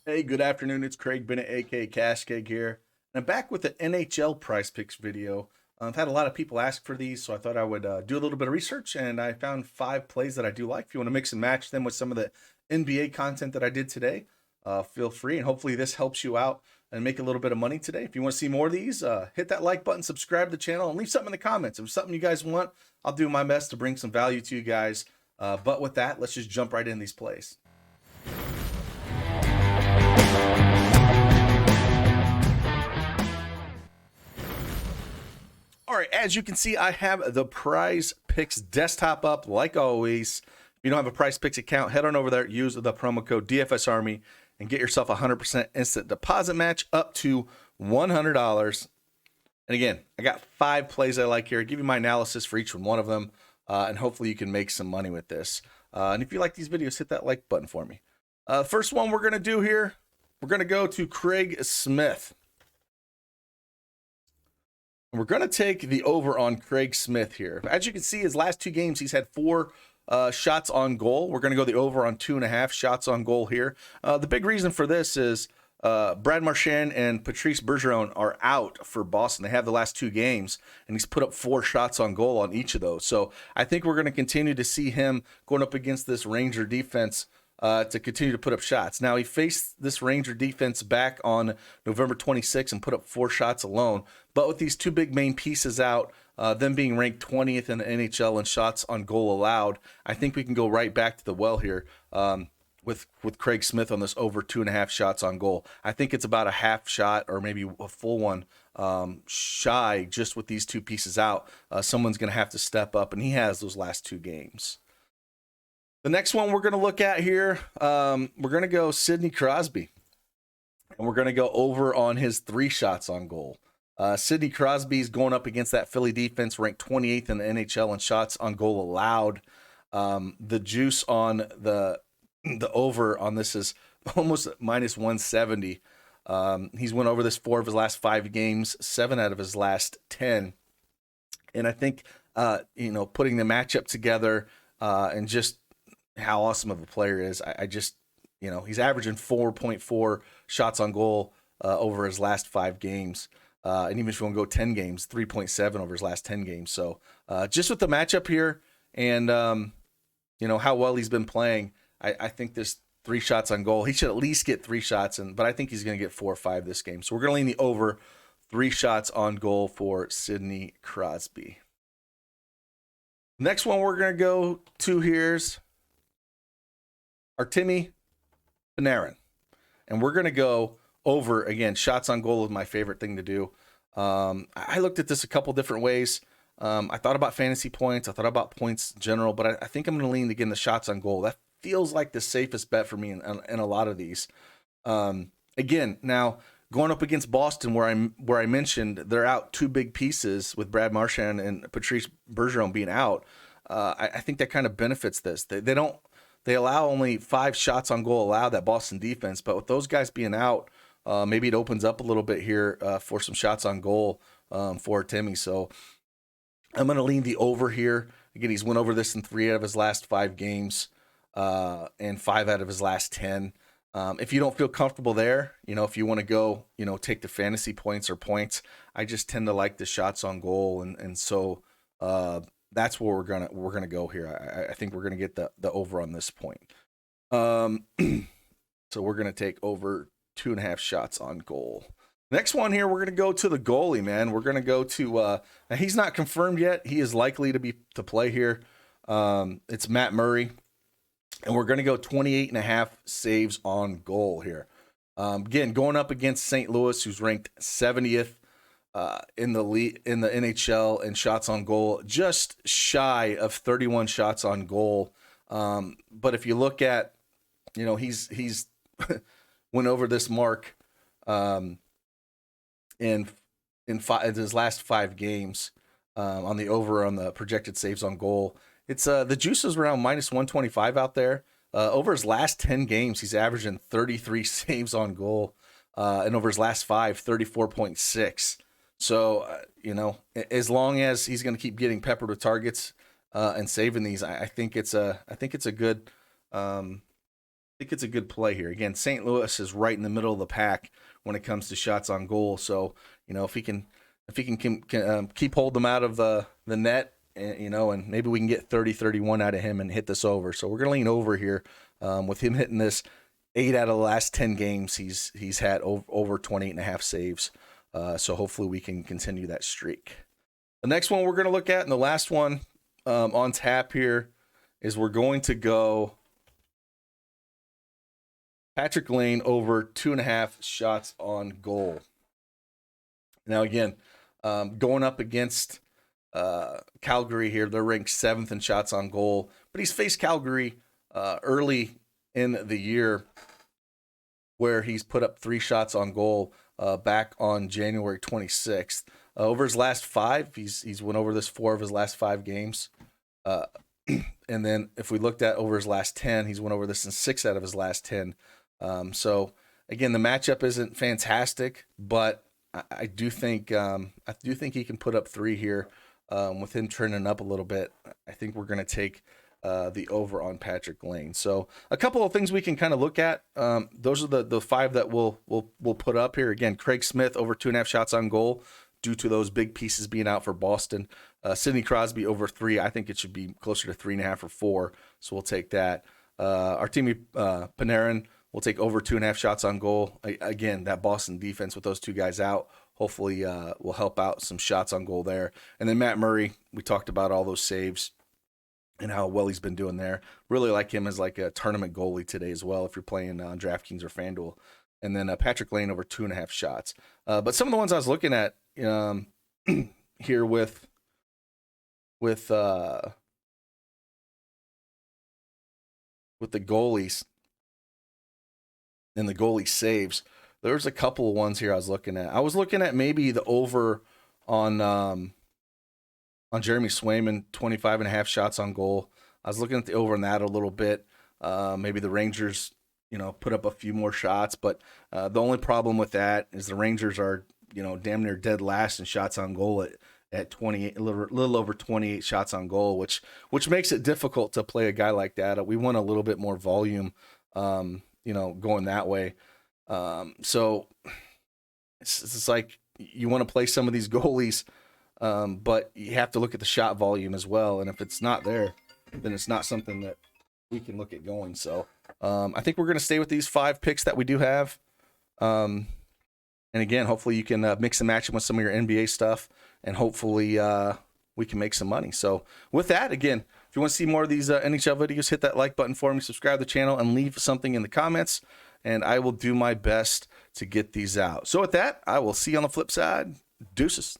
Hey, good afternoon. It's Craig Bennett, aka Cashcake here. And I'm back with an NHL Prize Picks video. I've had a lot of people ask for these, so I thought I would do a little bit of research, and I found 5 plays that I do like. If you want to mix and match them with some of the NBA content that I did today, feel free, and hopefully this helps you out and make a little bit of money today. If you want to see more of these, hit that like button, subscribe to the channel, and leave something in the comments. If it's something you guys want, I'll do my best to bring some value to you guys. But with that, let's just jump right in these plays. All right, as you can see, I have the Prize Picks desktop up like always. If you don't have a Prize Picks account, head on over there, use the promo code DFSArmy, and get yourself a 100% instant deposit match up to $100. And again, I got 5 plays I like here. I give you my analysis for each one of them, and hopefully you can make some money with this. And if you like these videos, hit that like button for me. First one we're going to do here, we're going to go to Craig Smith. We're going to take the over on Craig Smith here. As you can see, his last 2 games, he's had 4 shots on goal. We're going to go the over on 2.5 shots on goal here. The big reason for this is Brad Marchand and Patrice Bergeron are out for Boston. They have the last 2 games, and he's put up 4 shots on goal on each of those. So I think we're going to continue to see him going up against this Ranger defense to continue to put up shots. Now, he faced this Ranger defense back on November 26th and put up 4 shots alone. But with these 2 big main pieces out, them being ranked 20th in the NHL in shots on goal allowed, I think we can go right back to the well here with Craig Smith on this over 2.5 shots on goal. I think it's about a half shot or maybe a full one shy just with these 2 pieces out. Someone's going to have to step up, and he has those last 2 games. The next one we're going to look at here, we're going to go Sidney Crosby. And we're going to go over on his 3 shots on goal. Sidney Crosby's going up against that Philly defense, ranked 28th in the NHL in shots on goal allowed. The juice on the over on this is almost minus 170. He's went over this 4 of his last 5 games, 7 out of his last 10. And I think, putting the matchup together and just how awesome of a player is, I just, he's averaging 4.4 shots on goal over his last 5 games. And even if you want to go 10 games, 3.7 over his last 10 games. So just with the matchup here and, how well he's been playing, I think this 3 shots on goal, he should at least get 3 shots, but I think he's going to get 4 or 5 this game. So we're going to lean the over 3 shots on goal for Sidney Crosby. Next one we're going to go to here's Timonen. And we're going to go over, again, shots on goal is my favorite thing to do. I looked at this a couple different ways. I thought about fantasy points. I thought about points in general, but I think I'm going to lean again the shots on goal. That feels like the safest bet for me in a lot of these. Again, now going up against Boston, where I mentioned they're out 2 big pieces with Brad Marchand and Patrice Bergeron being out. I think that kind of benefits this. They allow only 5 shots on goal allowed, that Boston defense, but with those guys being out, maybe it opens up a little bit here for some shots on goal for Timmy. So I'm going to lean the over here. Again, he's went over this in 3 out of his last 5 games and 5 out of his last 10. If you don't feel comfortable there, if you want to go, take the fantasy points or points, I just tend to like the shots on goal. And so that's where we're gonna go here. I think we're gonna get the over on this point. So we're gonna take over 2.5 shots on goal. Next one here, we're gonna go to the goalie, man. We're gonna go to now he's not confirmed yet. He is likely to play here. It's Matt Murray, and we're gonna go 28.5 saves on goal here. Again, going up against St. Louis, who's ranked 70th. In the NHL in shots on goal, just shy of 31 shots on goal. But if you look at, he's went over this mark in his last 5 games on the over on the projected saves on goal. It's the juice is around minus 125 out there. Over his last 10 games, he's averaging 33 saves on goal, and over his last 5, 34.6. So, as long as he's going to keep getting peppered with targets and saving these, I think it's a good think it's a good play here. Again, St. Louis is right in the middle of the pack when it comes to shots on goal. So, if he can keep holding them out of the net, and maybe we can get 30-31 out of him and hit this over. So we're going to lean over here with him hitting this. 8 out of the last 10 games, he's had over 28.5 saves. So hopefully we can continue that streak. The next one we're going to look at, and the last one on tap here, is we're going to go Patrick Lane over 2.5 shots on goal. Now, again, going up against Calgary here, they're ranked 7th in shots on goal, but he's faced Calgary early in the year where he's put up 3 shots on goal back on January 26th. Over his last 5, he's went over this 4 of his last 5 games. And then if we looked at over his last 10, he's went over this in 6 out of his last 10. So again, the matchup isn't fantastic, but I do think he can put up 3 here with him turning up a little bit. I think we're going to take the over on Patrick Lane. So a couple of things we can kind of look at. Those are the 5 that we'll put up here. Again, Craig Smith over 2.5 shots on goal due to those big pieces being out for Boston. Sidney Crosby over 3. I think it should be closer to 3.5 or 4. So we'll take that. Artemi Panarin will take over 2.5 shots on goal. Again, that Boston defense with those 2 guys out hopefully will help out some shots on goal there. And then Matt Murray, we talked about all those saves and how well he's been doing there. Really like him as like a tournament goalie today as well if you're playing on DraftKings or FanDuel. And then Patrick Lane over 2.5 shots. But some of the ones I was looking at here with the goalies and the goalie saves, there's a couple of ones here I was looking at. I was looking at maybe the over on Jeremy Swayman, 25.5 shots on goal. I was looking at the over on that a little bit. Maybe the Rangers, put up a few more shots, but the only problem with that is the Rangers are, damn near dead last in shots on goal at 28, a little over 28 shots on goal, which makes it difficult to play a guy like that. We want a little bit more volume, going that way. So it's like you want to play some of these goalies, but you have to look at the shot volume as well. And if it's not there, then it's not something that we can look at going. So I think we're going to stay with these 5 picks that we do have. And again, hopefully you can mix and match them with some of your NBA stuff, and hopefully we can make some money. So with that, again, if you want to see more of these NHL videos, hit that like button for me, subscribe to the channel, and leave something in the comments, and I will do my best to get these out. So with that, I will see you on the flip side. Deuces.